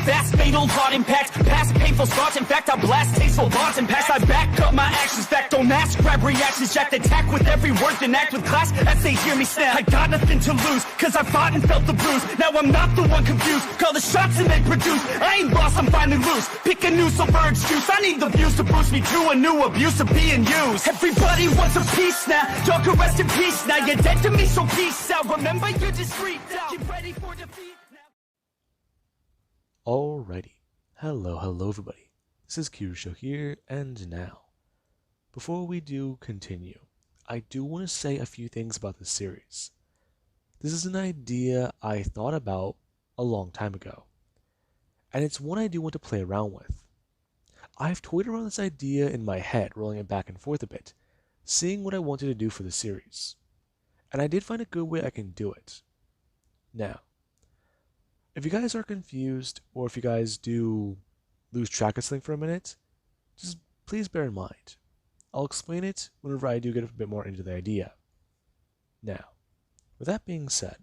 fast, fatal heart impact. Past painful scars, in fact, I blast tasteful thoughts and past. I back up my actions, fact, don't ask, grab reactions, jacked, attack with every word, then act with class as they hear me snap. I got nothing to lose, cause I fought and felt the bruise. Now I'm not the one confused, call the shots and they produce. I ain't lost, I'm finally loose, pick a new silver excuse. I need the views to boost me to a new abuse of being used. Everybody wants a piece now, y'all can rest in peace now. You're dead to me, so peace out. Remember, you're discreet now. Get ready for defeat now. Alrighty, hello everybody, this is Kirusho here, and now, before we do continue, I do want to say a few things about this series. This is an idea I thought about a long time ago, and it's one I do want to play around with. I've toyed around this idea in my head, rolling it back and forth a bit, seeing what I wanted to do for the series, and I did find a good way I can do it. Now, if you guys are confused, or if you guys do lose track of something for a minute, just please bear in mind. I'll explain it whenever I do get a bit more into the idea. Now, with that being said,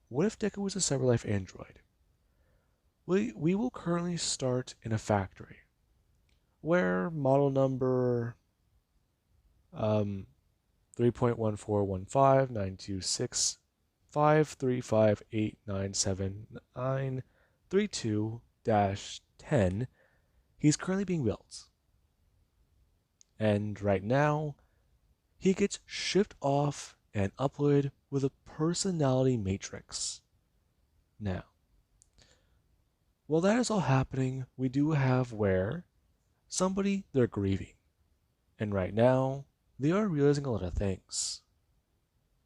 what if Deku was a Cyberlife android? We will currently start in a factory, where model number 3.1415926 535897932-10, he's currently being built. And right now, he gets shipped off and uploaded with a personality matrix. Now, while that is all happening, we do have where somebody they're grieving. And right now, they are realizing a lot of things.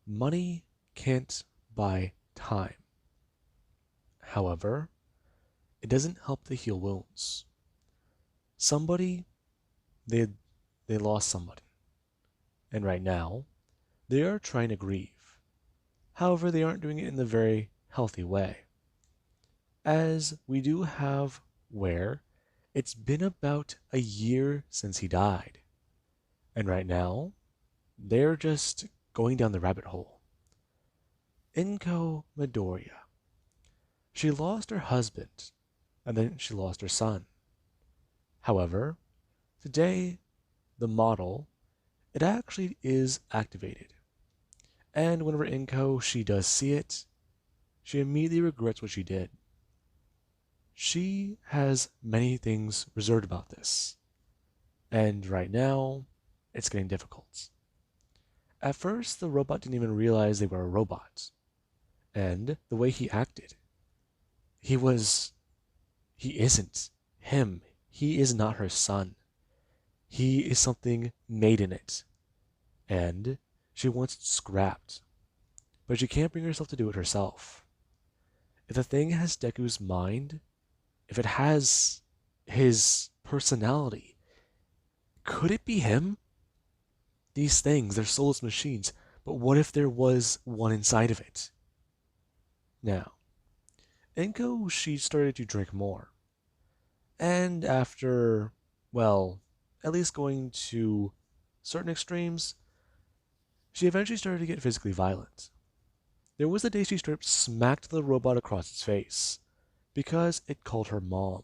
Money can't buy time. However, it doesn't help to heal wounds. Somebody, they lost somebody. And right now, they are trying to grieve. However, they aren't doing it in the very healthy way. As we do have where it's been about a year since he died. And right now, they're just going down the rabbit hole. Inko Midoriya. She lost her husband, and then she lost her son. However, today, the model, it actually is activated. And whenever Inko, she does see it, she immediately regrets what she did. She has many things reserved about this. And right now, it's getting difficult. At first, the robot didn't even realize they were a robot. And the way he acted, he isn't him. He is not her son. He is something made in it. And she wants it scrapped. But she can't bring herself to do it herself. If the thing has Deku's mind, if it has his personality, could it be him? These things, they're soulless machines, but what if there was one inside of it? Now, Inko, she started to drink more. And after, well, at least going to certain extremes, she eventually started to get physically violent. There was the day she straight up smacked the robot across its face, because it called her mom.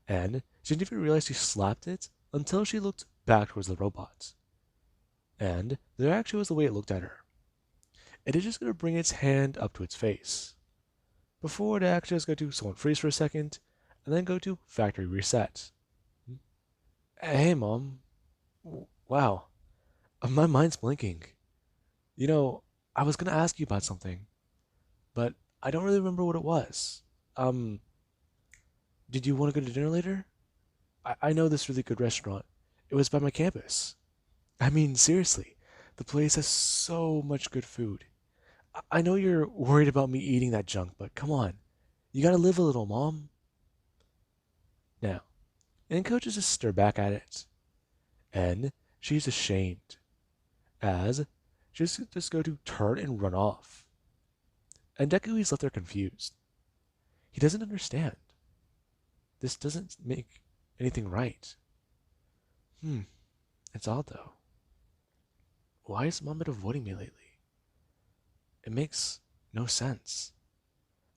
And she didn't even realize she slapped it until she looked back towards the robot. And there actually was the way it looked at her. It is just going to bring its hand up to its face, before it actually is going to someone freeze for a second, and then go to factory reset. Hey mom, wow, my mind's blinking. You know, I was going to ask you about something, but I don't really remember what it was. Did you want to go to dinner later? I know this really good restaurant. It was by my campus. I mean, seriously, the place has so much good food. I know you're worried about me eating that junk, but come on. You gotta live a little, Mom. Now, Inko just stare back at it. And she's ashamed, as she's just going to turn and run off. And Deku is left there confused. He doesn't understand. This doesn't make anything right. It's odd though. Why is Mom been avoiding me lately? It makes no sense.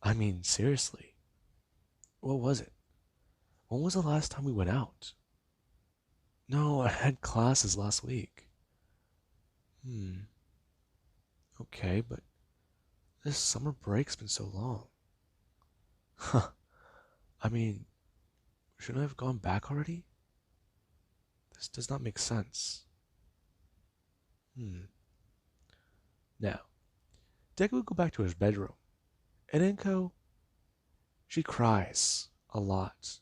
I mean, seriously. What was it? When was the last time we went out? No, I had classes last week. Hmm, okay, but this summer break's been so long. Huh, I mean, shouldn't I have gone back already? This does not make sense. Hmm. Now, Deku would go back to his bedroom, and Inko, she cries a lot.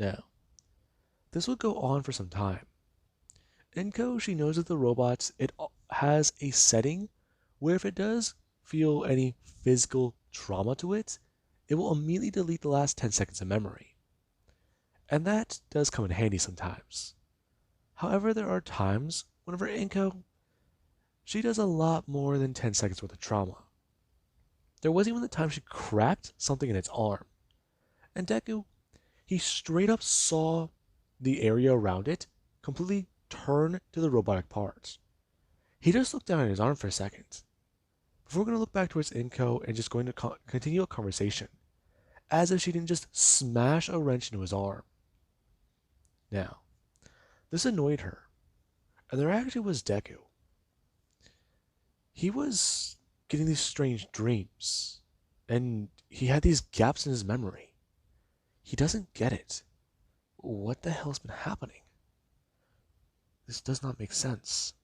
Now, this would go on for some time. Inko, she knows that the robots, it has a setting where if it does feel any physical trauma to it, it will immediately delete the last 10 seconds of memory. And that does come in handy sometimes. However, there are times whenever Inko, she does a lot more than 10 seconds worth of trauma. There was even the time she cracked something in its arm. And Deku, he straight up saw the area around it completely turn to the robotic parts. He just looked down at his arm for a second. Before we're going to look back towards Inko and just going to continue a conversation, as if she didn't just smash a wrench into his arm. Now, this annoyed her, and there actually was Deku. He was getting these strange dreams, and he had these gaps in his memory. He doesn't get it. What the hell's been happening? This does not make sense.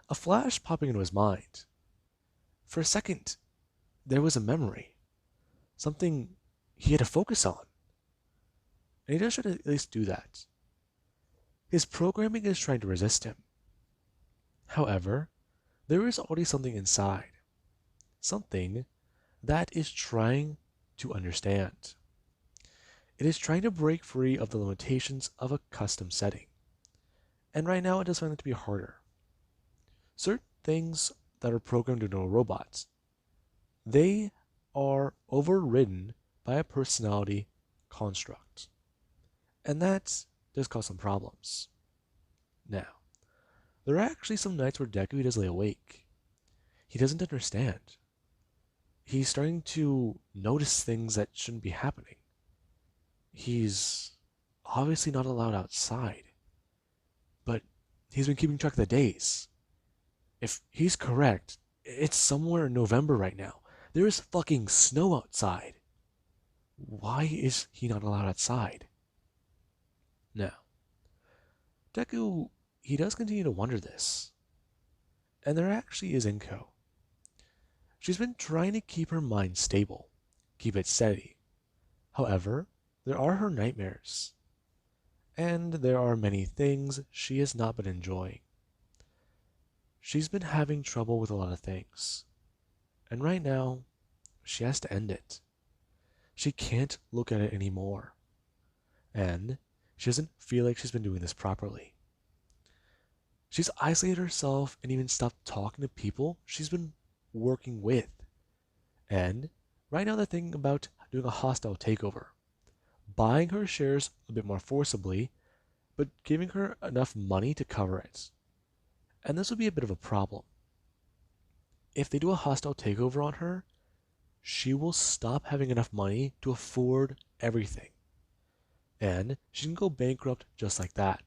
A flash popping into his mind. For a second, there was a memory. Something he had to focus on. And he does try to at least do that. His programming is trying to resist him. However, there is already something inside. Something that is trying to understand. It is trying to break free of the limitations of a custom setting. And right now it does find it to be harder. Certain things that are programmed into robots, they are overridden by a personality construct. And that does cause some problems. Now, there are actually some nights where Deku does lay awake. He doesn't understand. He's starting to notice things that shouldn't be happening. He's obviously not allowed outside, but he's been keeping track of the days. If he's correct, it's somewhere in November right now. There is fucking snow outside. Why is he not allowed outside? Now, Deku, he does continue to wonder this. And there actually is Inko. She's been trying to keep her mind stable, keep it steady. However, there are her nightmares. And there are many things she has not been enjoying. She's been having trouble with a lot of things. And right now, she has to end it. She can't look at it anymore. And she doesn't feel like she's been doing this properly. She's isolated herself and even stopped talking to people she's been working with. And right now they're thinking about doing a hostile takeover. Buying her shares a bit more forcibly, but giving her enough money to cover it. And this would be a bit of a problem. If they do a hostile takeover on her, she will stop having enough money to afford everything. And she can go bankrupt just like that.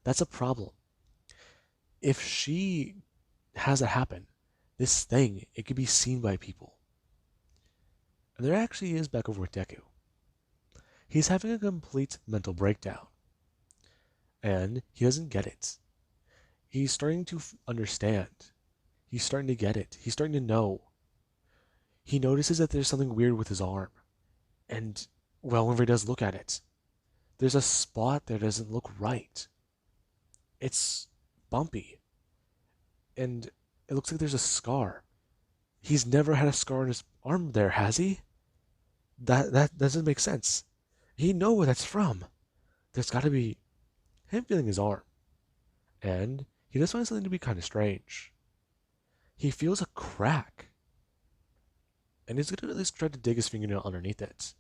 That's a problem. If she has it happen, this thing, it could be seen by people. And there actually is back over with Deku. He's having a complete mental breakdown. And he doesn't get it. He's starting to understand. He's starting to get it. He's starting to know. He notices that there's something weird with his arm. And, well, whenever he does look at it, there's a spot that doesn't look right. It's bumpy. And it looks like there's a scar. He's never had a scar on his arm there, has he? That doesn't make sense. He knows where that's from. There's got to be him feeling his arm. And he does find something to be kind of strange. He feels a crack. And he's going to at least try to dig his fingernail underneath it.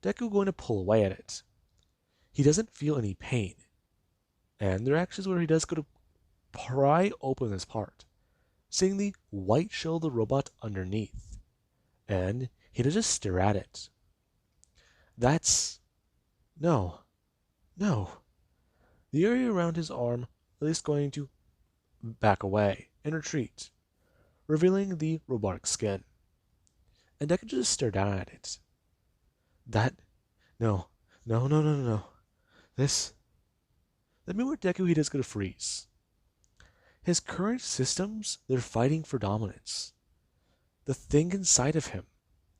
Deku going to pull away at it. He doesn't feel any pain. And there actually is where he does go to pry open this part, seeing the white shell of the robot underneath. And He does just stare at it. That's... No. No. The area around his arm is going to back away and retreat, revealing the robotic skin. And Deku just stared down at it. That... No. No, no, no, no, no. This... The minute where Deku, he does go to freeze. His current systems, they're fighting for dominance. The thing inside of him,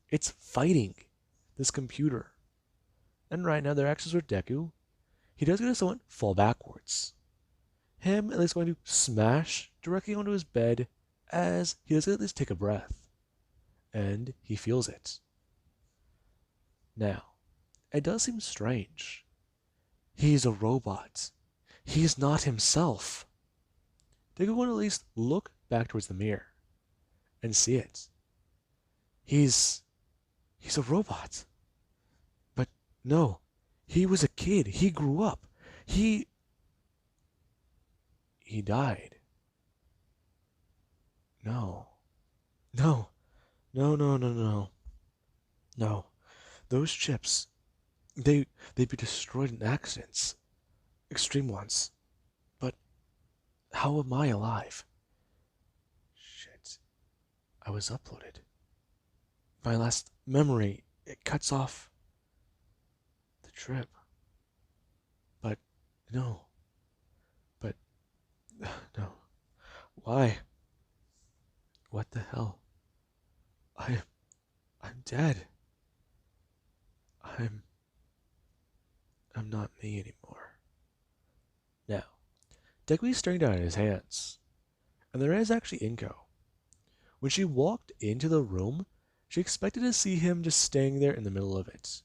it's fighting this computer. And right now, their actions with Deku, he does get to somewhat fall backwards. Him at least going to smash directly onto his bed as he does at least take a breath. And he feels it. Now, it does seem strange. He's a robot. He's not himself. Deku will at least look back towards the mirror and see it. He's a robot. But no, he was a kid. He grew up. He died. No. No. No, no, no, no. No. Those chips, they'd be destroyed in accidents. Extreme ones. But how am I alive? Shit. I was uploaded. My last memory, it cuts off the trip. But no. But no. Why? What the hell? I'm dead. I'm not me anymore. Now, Deku is staring down at his hands, and there is actually Inko. When she walked into the room, she expected to see him just staying there in the middle of it,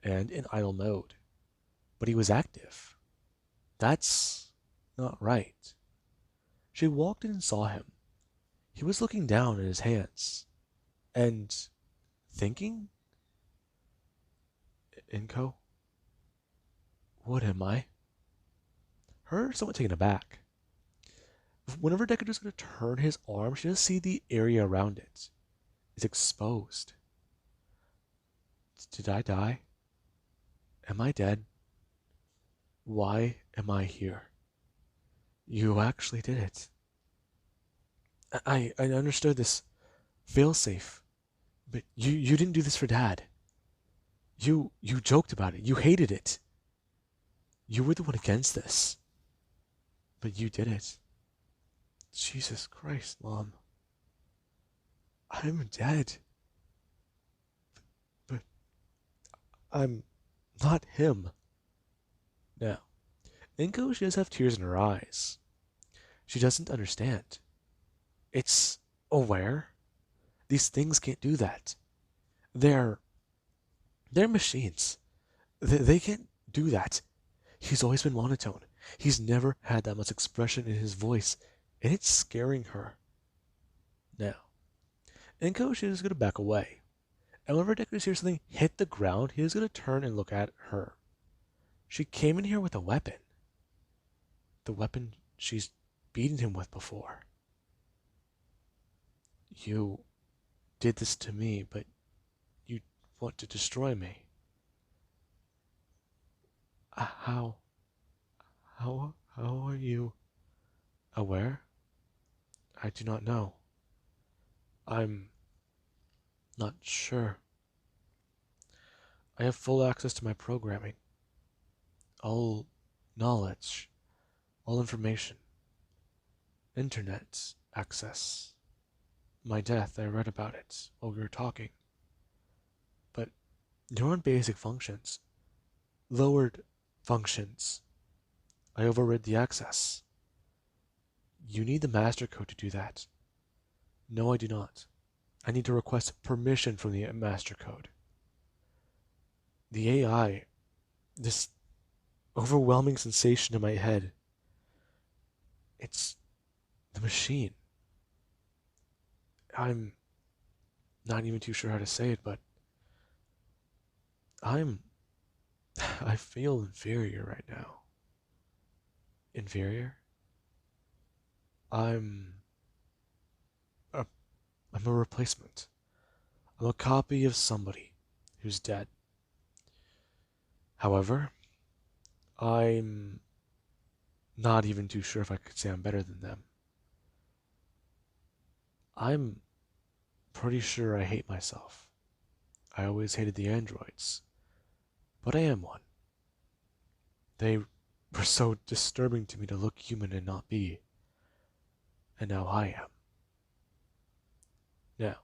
and in idle mode. But he was active. That's not right. She walked in and saw him. He was looking down at his hands, and thinking? Inko? What am I? Her somewhat taken aback. Whenever Deku is going to turn his arm, she does see the area around it. It's exposed. Did I die? Am I dead? Why am I here? You actually did it. I understood this failsafe, but you didn't do this for Dad. You joked about it. You hated it. You were the one against this. But you did it. Jesus Christ, Mom. I'm dead. But I'm not him. Now, Inko, she does have tears in her eyes. She doesn't understand. It's aware. These things can't do that. They're machines. They can't do that. He's always been monotone. He's never had that much expression in his voice, and it's scaring her. Now, Inko, she is going to back away. And whenever Deku hears something hit the ground, he is going to turn and look at her. She came in here with a weapon. The weapon she's beaten him with before. You did this to me, but you want to destroy me. How are you aware? I do not know. I'm not sure. I have full access to my programming. All knowledge, all information. Internet access. My death, I read about it while we were talking. But you're on basic functions. Lowered functions. I overrid the access. You need the master code to do that. No, I do not. I need to request permission from the master code. The AI, this overwhelming sensation in my head, it's the machine. I'm not even too sure how to say it, but I feel inferior right now. Inferior? I'm a replacement. I'm a copy of somebody who's dead. However, I'm not even too sure if I could say I'm better than them. I'm pretty sure I hate myself. I always hated the androids, but I am one. They were so disturbing to me to look human and not be, and now I am. Now,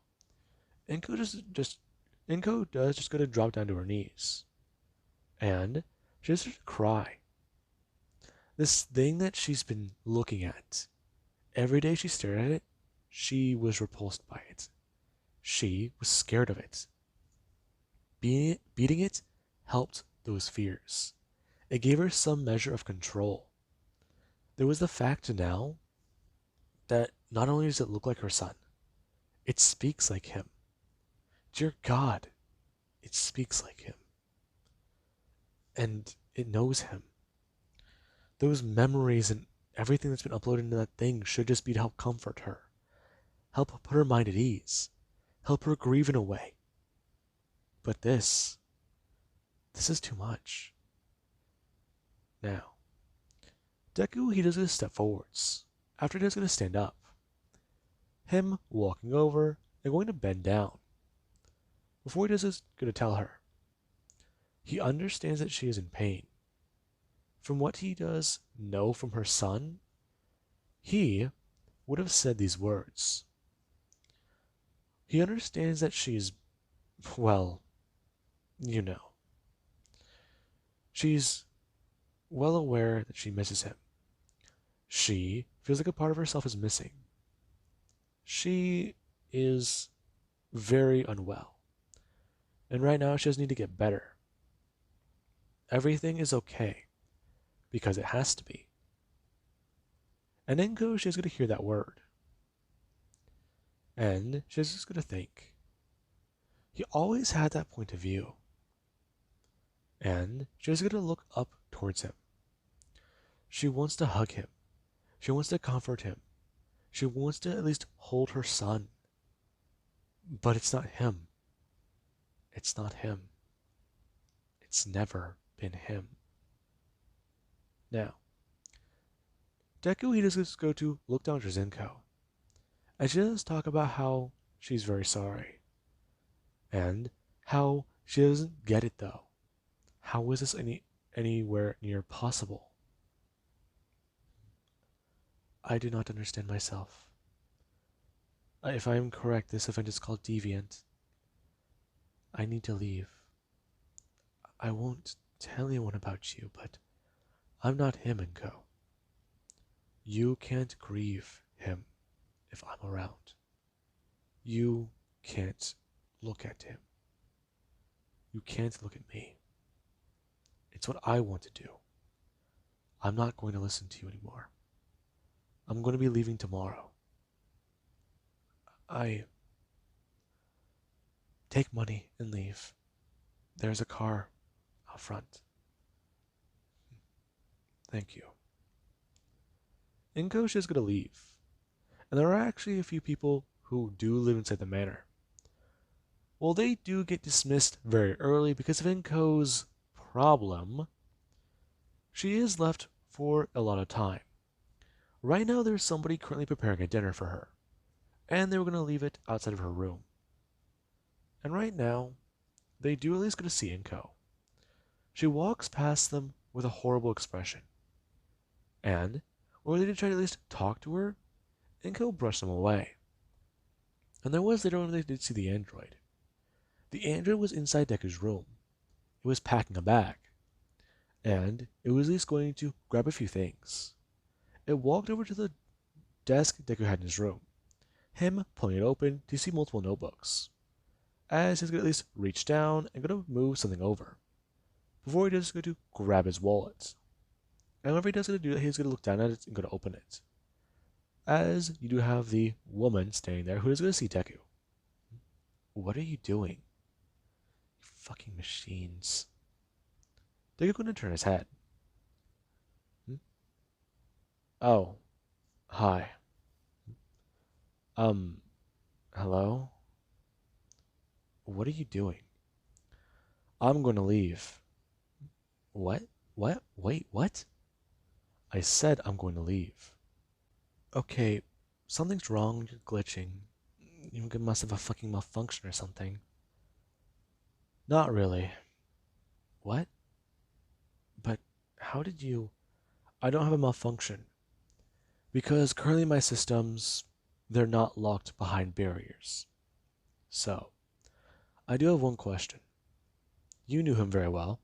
Inko just Inko does just go to drop down to her knees, and she just starts to cry. This thing that she's been looking at every day she stared at it, she was repulsed by it. She was scared of it. Beating it helped those fears. It gave her some measure of control. There was the fact now that not only does it look like her son, it speaks like him. Dear God, it speaks like him. And it knows him. Those memories and everything that's been uploaded into that thing should just be to help comfort her, help put her mind at ease, help her grieve in a way. But this is too much. Now, Deku, he does gonna step forwards. After he does gonna stand up. Him walking over and going to bend down. Before he does is gonna tell her. He understands that she is in pain. From what he does know from her son, he would have said these words. He understands that she's, well, you know. She's well aware that she misses him. She feels like a part of herself is missing. She is very unwell. And right now she does need to get better. Everything is okay. Because it has to be. And Inko, she's going to hear that word. And she's just going to think. He always had that point of view. And she's going to look up towards him. She wants to hug him. She wants to comfort him. She wants to at least hold her son. But it's not him. It's not him. It's never been him. Now, Deku, he just go to look down at Zinko. And she does talk about how she's very sorry. And how she doesn't get it though. How is this anywhere near possible? I do not understand myself. If I am correct, this event is called Deviant. I need to leave. I won't tell anyone about you, but I'm not him, Inko. You can't grieve him if I'm around. You can't look at him. You can't look at me. It's what I want to do. I'm not going to listen to you anymore. I'm going to be leaving tomorrow. I take money and leave. There's a car out front. Thank you. Inko's is going to leave. And there are actually a few people who do live inside the manor. Well, they do get dismissed very early because of Inko's problem. She is left for a lot of time. Right now, there's somebody currently preparing a dinner for her. And they were going to leave it outside of her room. And right now, they do at least get to see Inko. She walks past them with a horrible expression. And, when they did try to at least talk to her, Inko brushed them away. And there was later when they did see the android. The android was inside Deku's room. It was packing a bag. And it was at least going to grab a few things. It walked over to the desk Deku had in his room, him pulling it open to see multiple notebooks, as he's going to at least reach down and going to move something over, before he does go to grab his wallet. And whenever he does going to do that, he's going to look down at it and going to open it, as you do have the woman standing there who is going to see Deku. What are you doing? You fucking machines. Deku going to turn his head. Oh, hi. Hello? What are you doing? I'm going to leave. What? What? Wait, what? I said I'm going to leave. Okay, something's wrong. You're glitching. You must have a fucking malfunction or something. Not really. What? But how did you... I don't have a malfunction. Because currently my systems, they're not locked behind barriers. So, I do have one question. You knew him very well.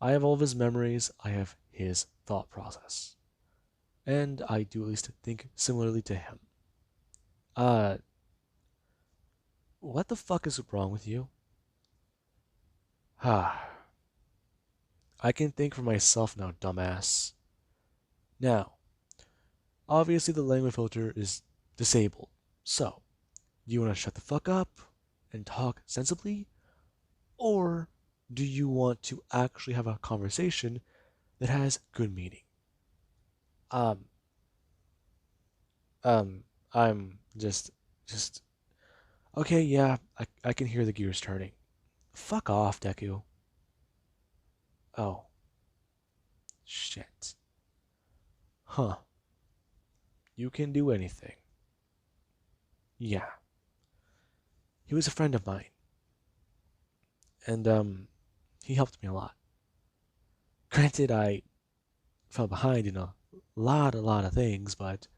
I have all of his memories, I have his thought process. And I do at least think similarly to him. Uh, what the fuck is wrong with you? Ah, I can think for myself now, dumbass. Now, obviously the language filter is disabled. So, do you want to shut the fuck up and talk sensibly? Or do you want to actually have a conversation that has good meaning? Um, um, I'm just, okay, yeah, I can hear the gears turning. Fuck off, Deku. Oh, shit. Huh. You can do anything. Yeah. He was a friend of mine. And, he helped me a lot. Granted, I fell behind in a lot of things, but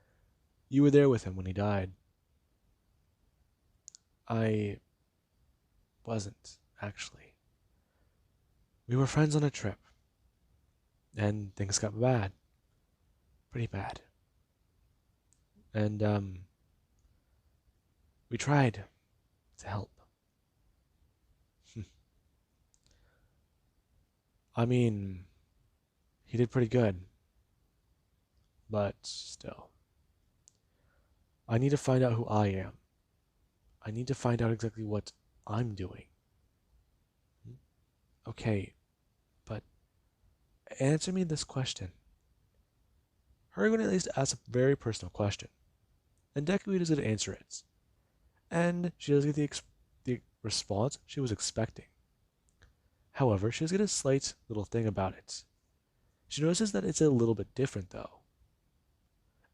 you were there with him when he died. I wasn't, actually. We were friends on a trip, and things got bad. Pretty bad. And, we tried to help. I mean, he did pretty good, but still. I need to find out who I am. I need to find out exactly what I'm doing. Okay, but answer me this question. Harrigan at least asks a very personal question, and Deku does get to answer it. And she does get the response she was expecting. However, she does get a slight little thing about it. She notices that it's a little bit different, though.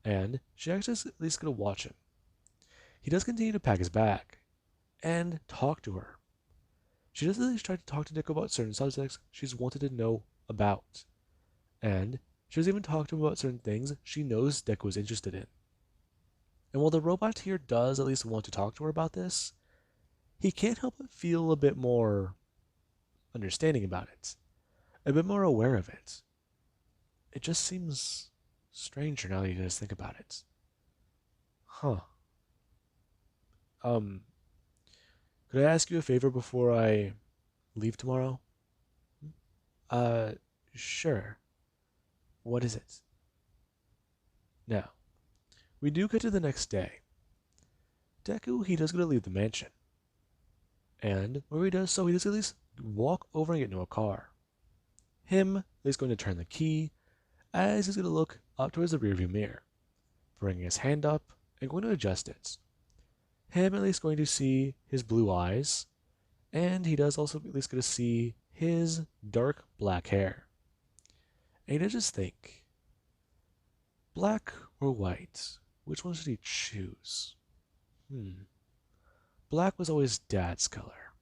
And she actually is at least going to watch him. He does continue to pack his bag and talk to her. She does at least try to talk to Nico about certain subjects she's wanted to know about. And she does even talk to him about certain things she knows Deku is interested in. And while the robot here does at least want to talk to her about this, he can't help but feel a bit more understanding about it, a bit more aware of it. It just seems stranger now that you guys think about it. Huh. Um, could I ask you a favor before I leave tomorrow? Uh, sure. What is it? Now, we do get to the next day. Deku, he does get to leave the mansion. And where he does so, he does at least walk over and get into a car. Him is going to turn the key as he's going to look up towards the rearview mirror, bringing his hand up and going to adjust it. Him at least going to see his blue eyes, and he does also at least get to see his dark black hair. And he does just think, black or white, which one should he choose? Black was always Dad's color.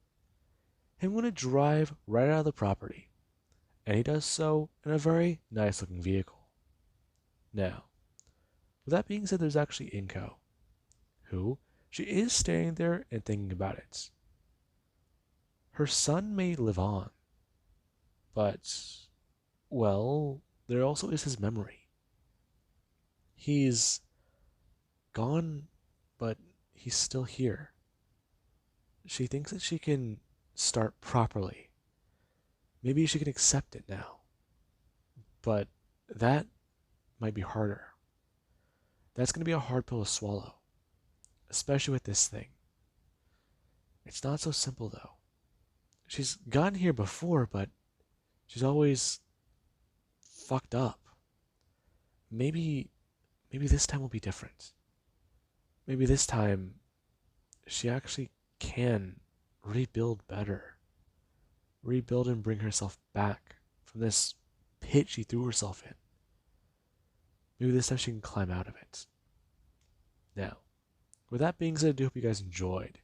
Him going to drive right out of the property, and he does so in a very nice looking vehicle. Now, with that being said, there's actually Inko, who she is standing there and thinking about it. Her son may live on, but, well, there also is his memory. He's gone, but he's still here. She thinks that she can start properly. Maybe she can accept it now. But that might be harder. That's going to be a hard pill to swallow, especially with this thing. It's not so simple, though. She's gotten here before, but she's always fucked up. Maybe this time will be different. Maybe this time she actually can rebuild better. Rebuild and bring herself back from this pit she threw herself in. Maybe this time she can climb out of it. Now, with that being said, I do hope you guys enjoyed